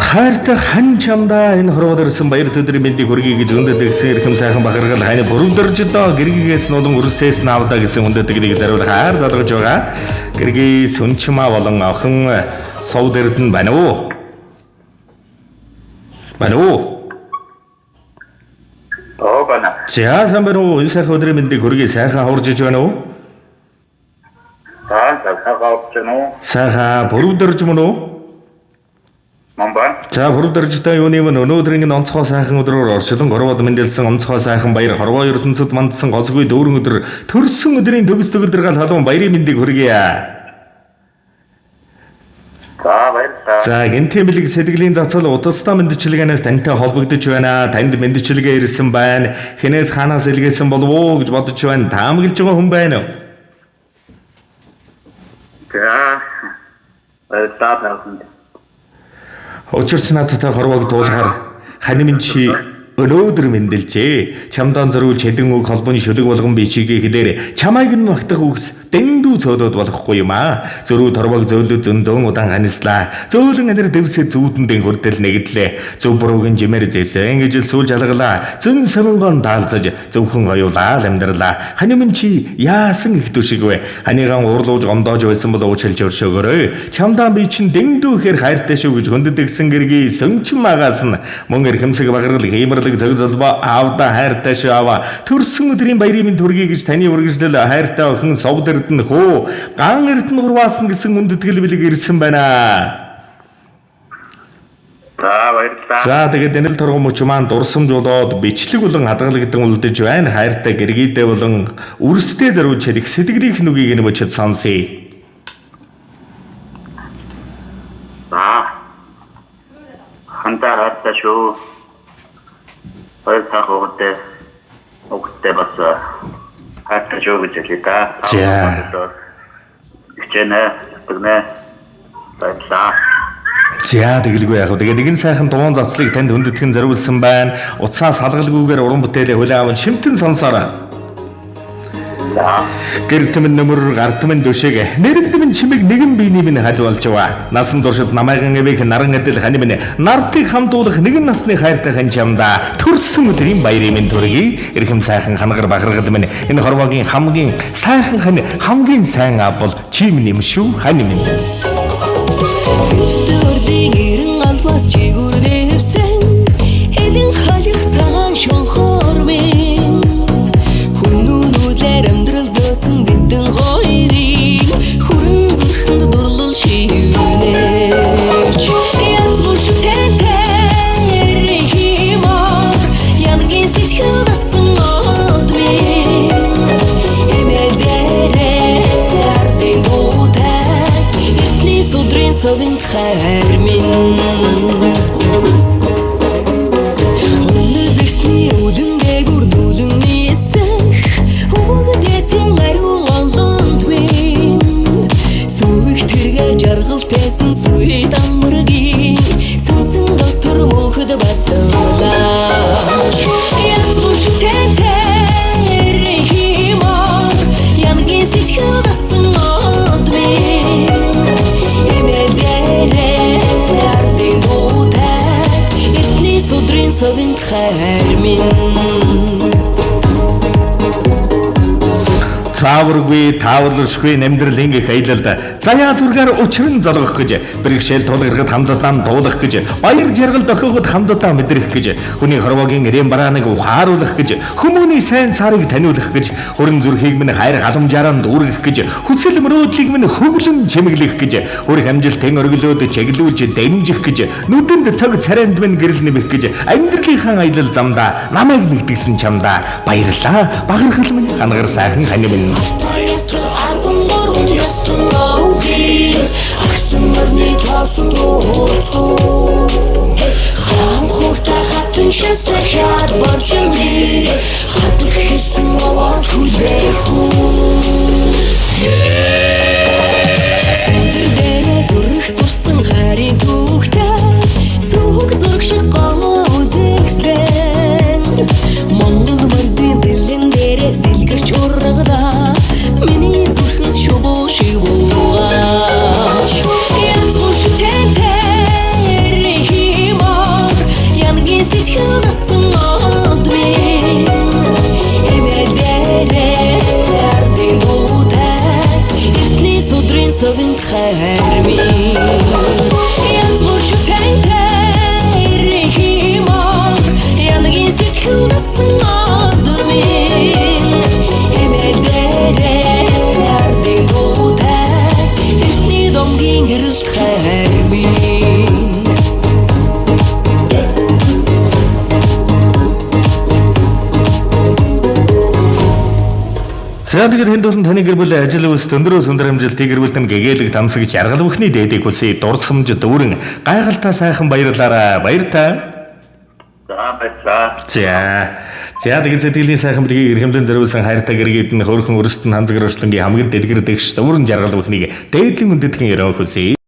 Хайртай хан чамдаа энэ хорвоод ирсэн баяр төдрийн мэндийг хүргэе гэж өндөд гэсэн эрхэм сайхан бахархал хань бүрөвдөрж доо гэргээс нь болон үрсээс нь авдаа гэсэн өндөд гэдгийг зариулах хайр залгаж байгаа. Гэргээс сүнчмаа болон охин сов дэрд нь байна уу? Байна уу? Бана. За сайн байна уу? Энэ сайхан өдрийн мэндийг хүргэе сайхан хурж иж байна уу? Сайхан хурж байна уу? Сайхан бүрөвдөрж мөн үү? За бүрдэржтэй юуны мөн өнөөдрийн онцгой сайхан өдрөөр орчлон горвод мэндэлсэн онцгой сайхан баяр хорвоо ертөнцид мандсан гозгүй дүүрэн өдөр төрсөн өдрийн төгс төгөлдөр гал халуун баярын мэндийг хүргэе. За гэнтэмлэг сэтгэлийн зацал удалстай мэндчилгээнээс тантай холбогдож байна. Танд мэндчилгээ ирсэн байна. Хинээс хаанаас илгээсэн болов уу гэж бодож байна. Таамаглаж байгаа хүн байна уу? Учирч надтай хорвоог дуулахаар хань минь чи өнөөдөр мэндэлжээ. Чамдан зориулж хэдэн үг холбооны шүлэг болгон би чигээ хэлээр чамайг нь магтах үгс дэндүү цөөлөд болохгүй юм аа. Зөрүү торвог зөөлөд зөндөн удаан ханислаа. Зөөлөн анир дэвсээ зүүдэндээ хүртэл нэгдлээ. Зөв буруугийн жимээр зээсэн гэж сүүл жалгалаа. Зэн сонгон даалзаж зөвхөн гоёулаа амьдралаа. Хань минь чи яасан их түшиг вэ? Ханийгаан уурлууж гомдоож байсан бол уучлж өршөөгөөрэй. Чамдаа би чин дэндүү ихээр хайртай шүү гэж хүндэтгсэн гэргий сөнчин магаас нь мөн эрхэмсэг баграл хиймэрлэг зөв золбоо аавда хайртай шүү аваа. Төрсөн өдрийн баярын минь төргий гэж таны үргэлжлэл хайртай охин сов дэрд нь хөө ган эрдэнэ гурваас нь гэсэн хүндэтгэл билэг ирсэн байна. За тэгээд энэ л торгон мөч маань дурсамж болоод бичлэг болон хадгалагдсан үлдэж байна. Хайртай гэргийдээ болон үрстэй зориулж чадах сэтгэлийнх нүгийг нь мөчөд сонсъё. Хантаа хайртай шүү. Огтээ бас хайртай шүү гэж хэлээ. За тэгэлгүй яг. Тэгээд нэгэн сайхан дуун зацлыг танд хүндэтгэн зориулсан байна. Утсаа салгалгүйгээр уран бүтээлээ хүлээвэн шимтэн сонсоорой. Гэртмэн нөмөр гартмэн дөшөг нэрдмэн чимэг нэгэн биений минь хад болж байгаа. Насан туршид намайган эвэх наран адил хани минь нартыг хамдуулах нэгэн насны хайртай хан чамда төрсөн өдрийн баярын минь төргий. Эрхэм сайхан хангар бахаргад минь энэ хорвогийн хамгийн сайхан хань хамгийн сайн аав бол чи минь юм шүү хани минь. Төрдийн ирэн албас чигүрдэвсэн хэлэн халих цагаан шонхор минь хүннүүнүүдээр амьдрал зөөсөн бидэн хоёрыг хүрэн зүрхэнд дурлал шивнэж янз бүр шүтэнтэй рихимор янгийн сэтгэл басан од минь эмэлдэрэ ардын дуутай эртний судрын совинт хайр минь өнөдөртний үлэндээ гүрдүүлэн нисэх өгдөөцэн ариун олонд минь сүх тэргээр жаргалтайсан сүе дамргийн сүнсэн дотор мөнхөд батталаач янз бүр шүтэнтэй рихимор янгийн сэтгэл басан од минь эмэлдэрэ ардын дуутай эртний судрын совинт хайр минь Цааваргүй тааварлшгүй амьдрал ингэх аялалд заяа зүргээр учран золгох гэж бэрхшээл тулгархад хамтдаа дуулах гэж баяр жаргал дохиоход хамтдаа мэдрэх гэж хүний хорвогийн эрэм барааныг ухааруулах гэж хүмүүний сайн сарыг таниулах гэж хүрэн зүрхийг минь хайр халамжаараа дүүргэх гэж хүсэл мөрөөдлийг минь хөглөн чимэглэх гэж хүрх амжилтын өргөлөөд чиглүүлж дэмжих гэж нүдэнд цаг царайнд минь гэрэл нэмэх гэж амьдралынхаа аялал замдаа намайг нэгтгэсэн чамдаа баярлаа бахархал минь хангар сайхан хани минь Аксумарны талсан дууцоо хам хурта хатан шэстэхяд барчилги хатан хийсэн аваад хүлэхүү Сүдэрдэрэ зүрх сурсан харин түүхтэй сүг зүрх шиг гоо үзэкслэн Монгол мордын дэлэн дээрээс дэлгэрч ургаdaa миний зүрхэс шубуу шиг буугаач янз бүр шүтэнтэй хайр минь янз бүр шүтэнтэй рихимор янагийн сэтгэл насан одор минь эмэлдэрээ ардын дуутай эртний домгийн гэрэлт хайр минь За тэгээд хэн дуулан таны гэр бүл ажил үйлс өндрөө сундар амжилтыг гэр бүлтэн гэгээлэг тансаг жаргал бүхний дээдэг хүсье дурсамж дүүрэн гайхалтай сайхан баярлаарай баяртай. За баярлаа. За тэгээд сэтгэлийн сайхан бэргийг эрхэмлэн зориулсан хайртай гэргээд нь хөөрхөн өрсөлдөн ханзаг өршлөнгийн хамгийн дэлгэр дэгш дүүрэн жаргал бүхнийг дээдлийн үндэтгэн өрөө хүсье.